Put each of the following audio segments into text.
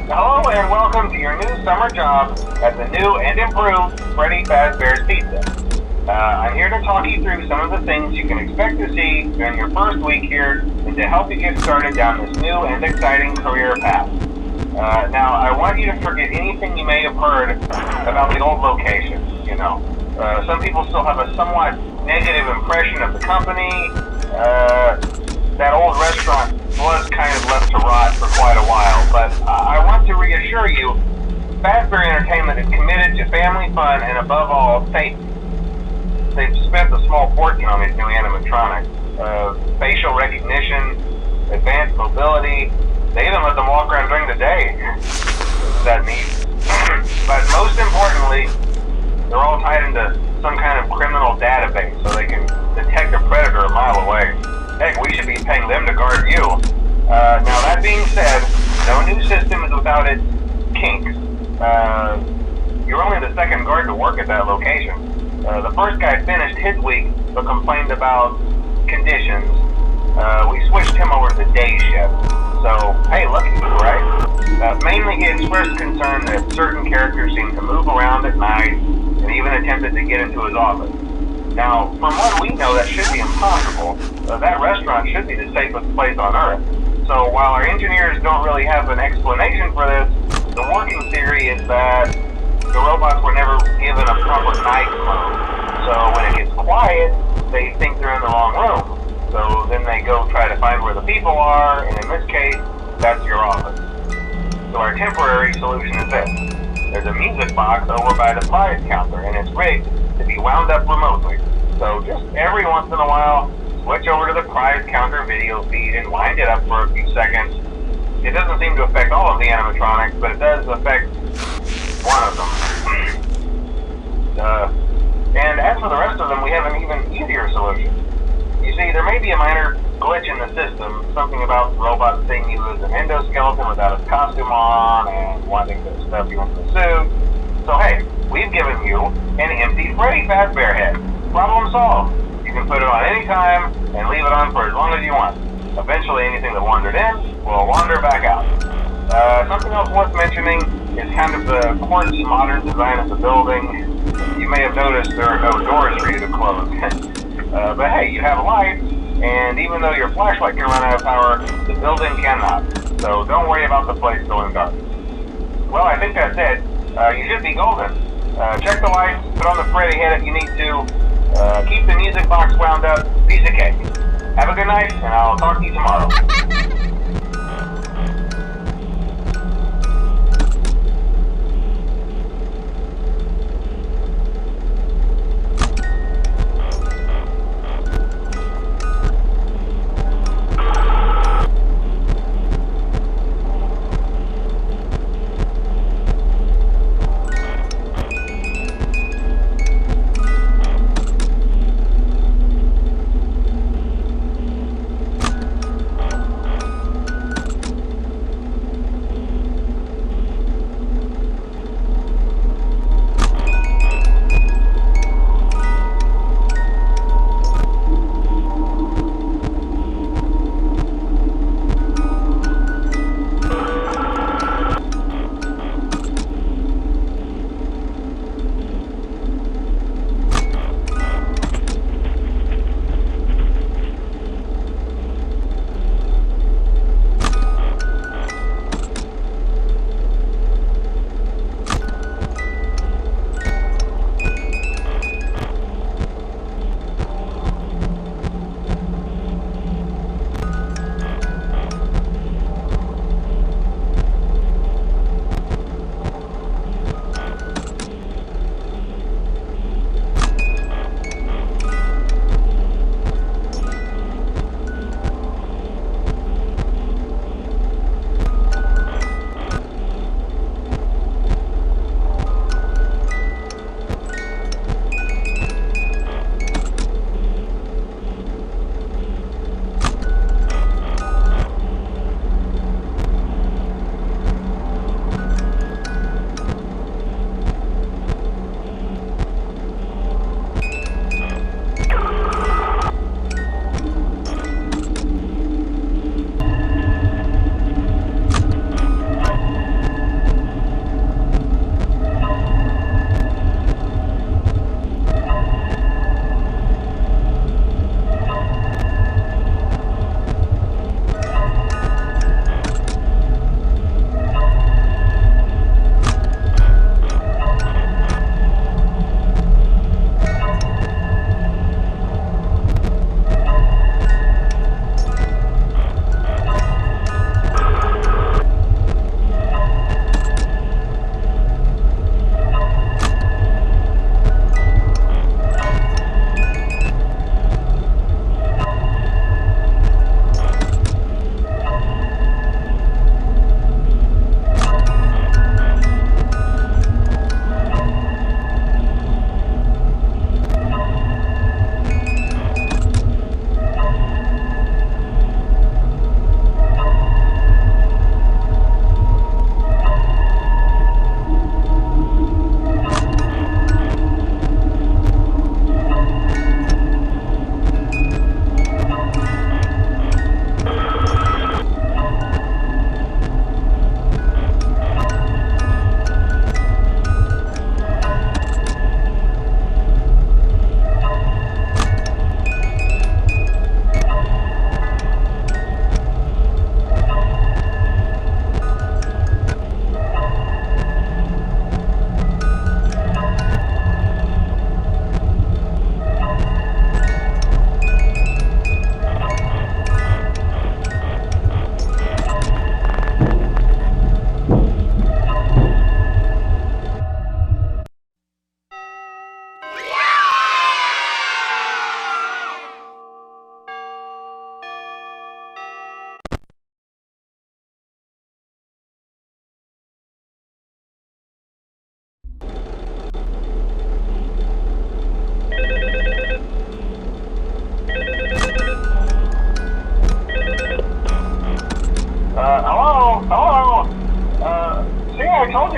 Hello and welcome to your new summer job at the new and improved Freddy Fazbear's Pizza. I'm here to talk you through some of the things you can expect to see during your first week here and to help you get started down this new and exciting career path. Now, I want you to forget anything you may have heard about the old location. Some people still have a somewhat negative impression of the company. That old restaurant was kind of left to rot for quite a while, but I want to reassure you, Fazbear Entertainment is committed to family fun and above all, safety. They've spent a small fortune on these new animatronics. Facial recognition, advanced mobility, they even let them walk around during the day. Isn't that neat? But most importantly, they're all tied into some kind of criminal database so they can detect a predator a mile away. Heck, we should be paying them to guard you. Now that being said, no new system is without its kinks. You're only the second guard to work at that location. The first guy finished his week but complained about conditions. We switched him over to the day shift. So, hey, lucky you, right? Mainly he expressed concern that certain characters seemed to move around at night and even attempted to get into his office. Now, from what we know, that should be impossible. That restaurant should be the safest place on Earth. So while our engineers don't really have an explanation for this, the working theory is that the robots were never given a proper night mode. So when it gets quiet, they think they're in the wrong room. So then they go try to find where the people are, and in this case, that's your office. So our temporary solution is this. There's a music box over by the prize counter, and it's rigged to be wound up remotely. So just every once in a while, switch over to the prize counter video feed and wind it up for a few seconds. It doesn't seem to affect all of the animatronics, but it does affect one of them. And as for the rest of them, we have an even easier solution. You see, there may be a minor glitch in the system, something about the robot seeing you as an endoskeleton without his costume on and wanting to stuff you into the suit. So hey, we've given you an empty Freddy Fazbear head. Problem solved. You can put it on any time and leave it on for as long as you want. Eventually anything that wandered in will wander back out. Something else worth mentioning is kind of the quartz modern design of the building. You may have noticed there are no doors for you to close. But hey, you have lights, and even though your flashlight can run out of power, the building cannot. So don't worry about the place going dark. Well, I think that's it. You should be golden. Check the lights, put on the Freddy head if you need to, keep the music box wound up, piece of cake. Have a good night, and I'll talk to you tomorrow.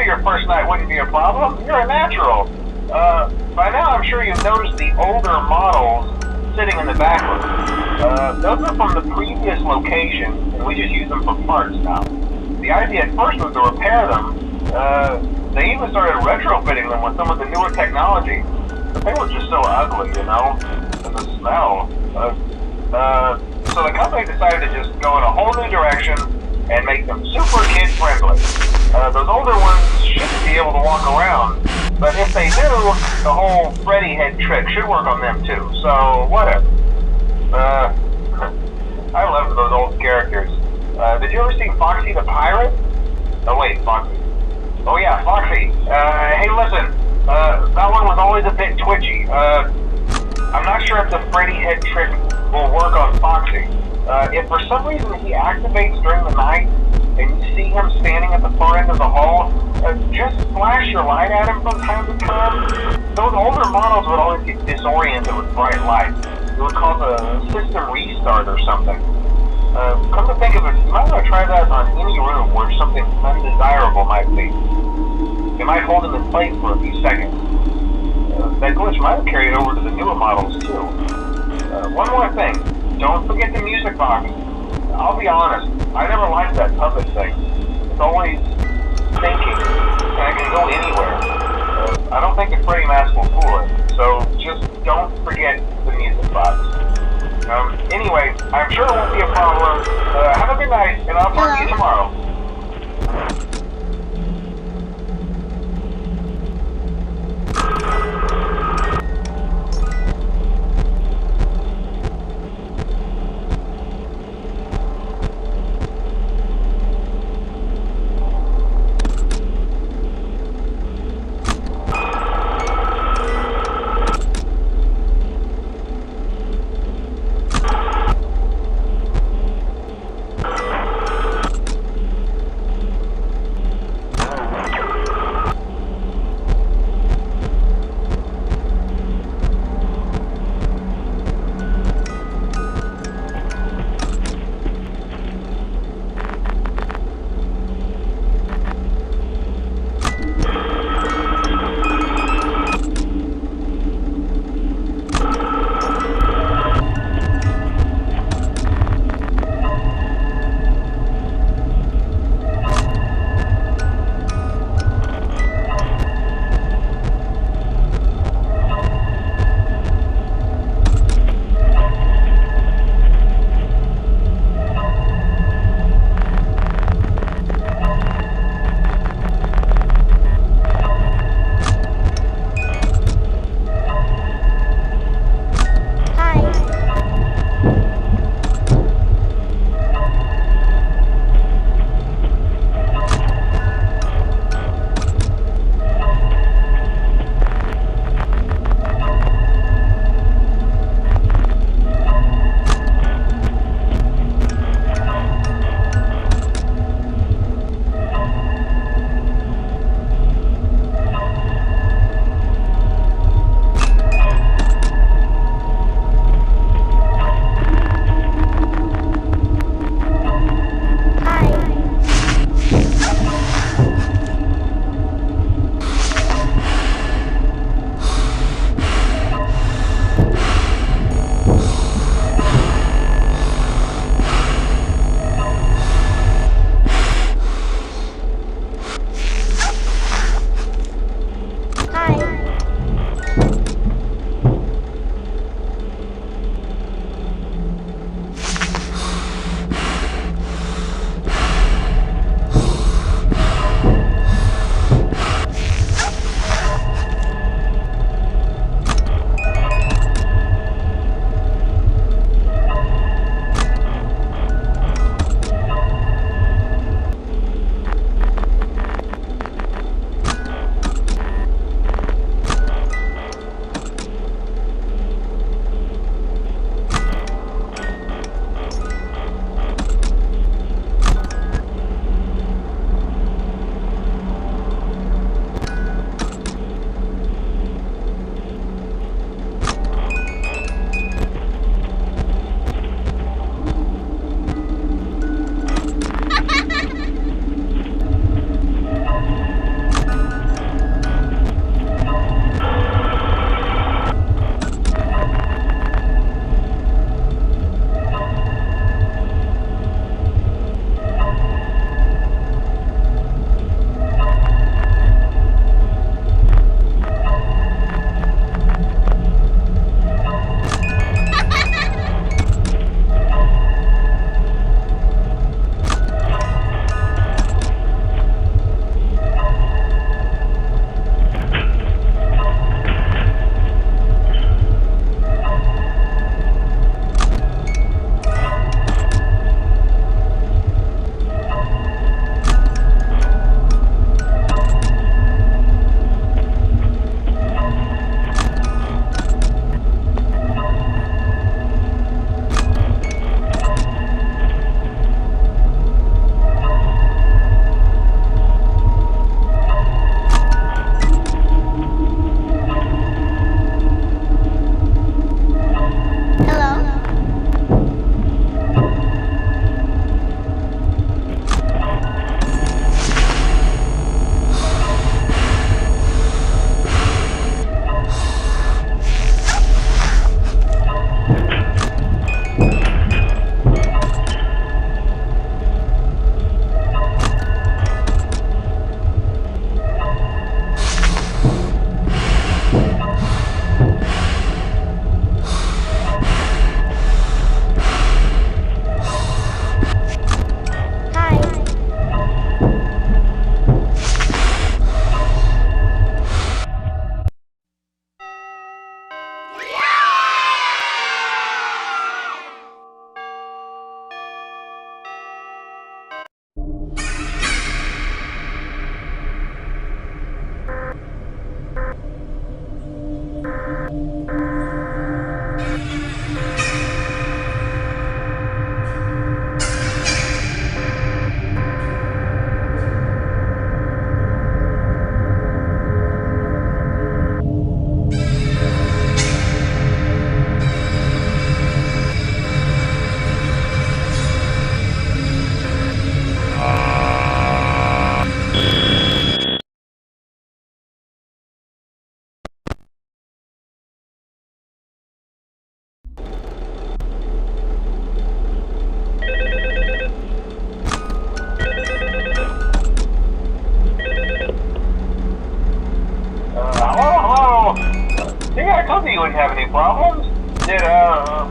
your first night wouldn't be a problem. You're a natural. By now I'm sure you've noticed the older models sitting in the back room. Those are from the previous location, and we just use them for parts now. The idea at first was to repair them. They even started retrofitting them with some of the newer technology, but they were just so ugly, you know, and the smell. So the company decided to just go in a whole new direction and make them super kid-friendly. Those older ones shouldn't be able to walk around, but if they do, the whole Freddy head trick should work on them too, so whatever. I loved those old characters. Did you ever see Foxy the Pirate? Oh wait, Foxy. Oh yeah, Foxy. Hey listen, that one was always a bit twitchy. I'm not sure if the Freddy head trick will work on Foxy. If for some reason he activates during the night, and you see him standing at the far end of the hall, just flash your light at him from time to time. Those older models would always get disoriented with bright light. It would cause a system restart or something. Come to think of it, you might want to try that on any room where something undesirable might be. It might hold him in place for a few seconds. That glitch might have carried over to the newer models too. One more thing, don't forget the music box. I'll be honest, I never liked that puppet thing. It's always thinking, and it can go anywhere. I don't think the Freddy mask will fool it, so just don't forget the music box. Anyway, I'm sure it won't be a problem. Have a good night, and I'll talk to you tomorrow.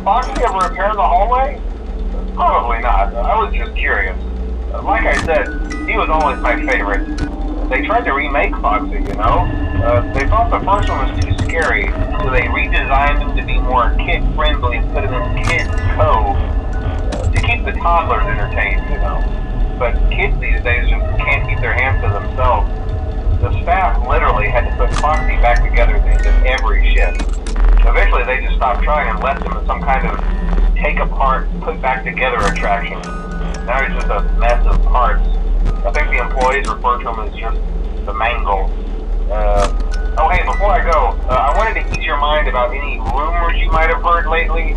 Foxy ever repair the hallway? Probably not. I was just curious. Like I said, he was always my favorite. They tried to remake Foxy, you know? They thought the first one was too scary, so they redesigned him to be more kid-friendly and put him in Kids Cove to keep the toddlers entertained, you know? But kids these days just can't keep their hands to themselves. The staff literally had to put Foxy back together at the end of every shift. Eventually they just stopped trying and left him in some kind of take apart, put back together attraction. Now he's just a mess of parts. I think the employees refer to him as just the mangle. Oh hey, before I go, I wanted to ease your mind about any rumors you might have heard lately.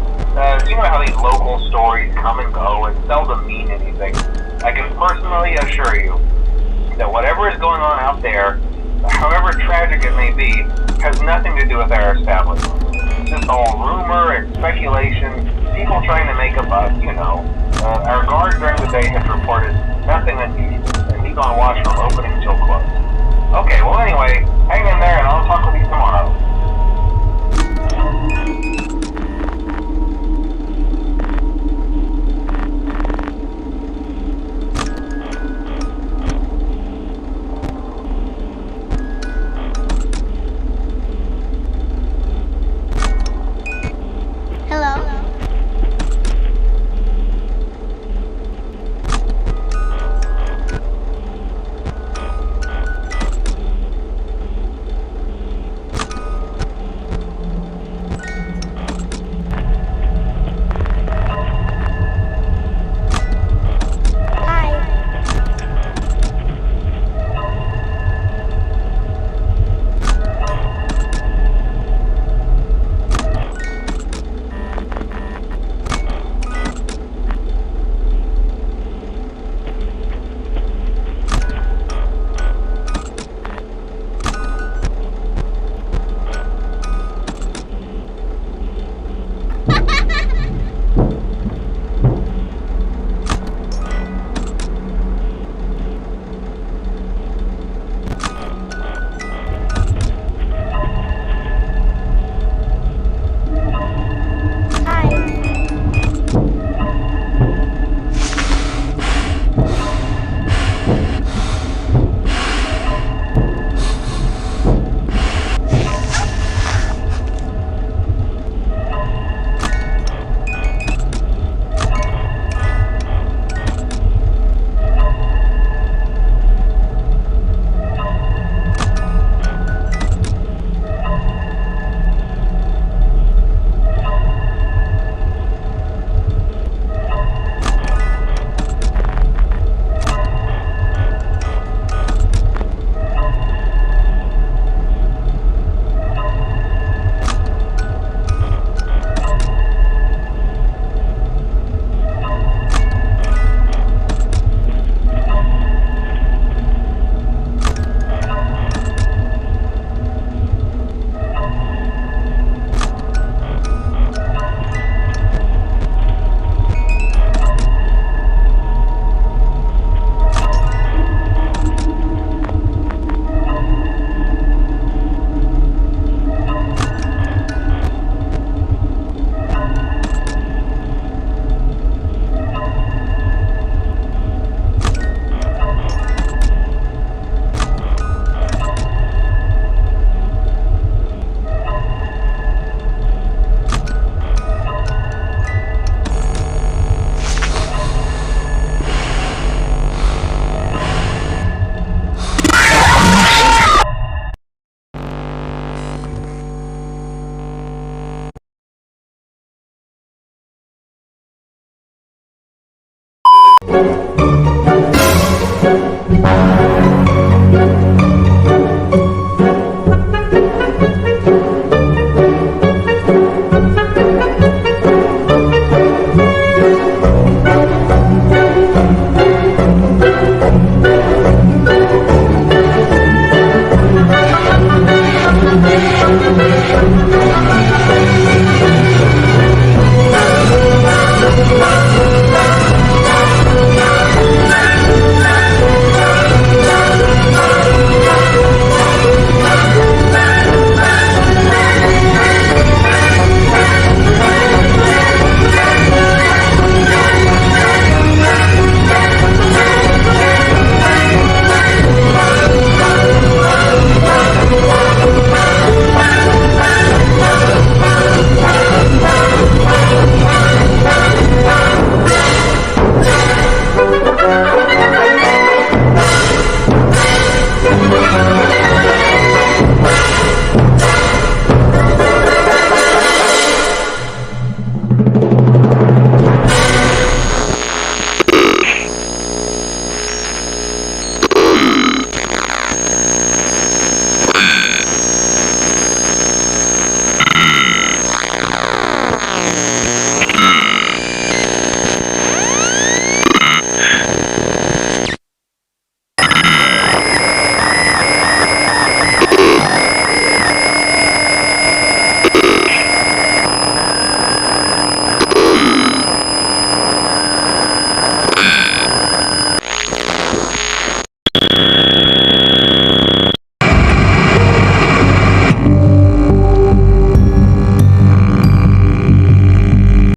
You know how these local stories come and go and seldom mean anything. I can personally assure you that whatever is going on out there, however tragic it may be, has nothing to do with our establishment. It's just all rumor and speculation, people trying to make a buck, you know. Our guard during the day has reported nothing unusual, and he's on watch from opening till close. Okay, well anyway, hang in there and I'll talk with you tomorrow.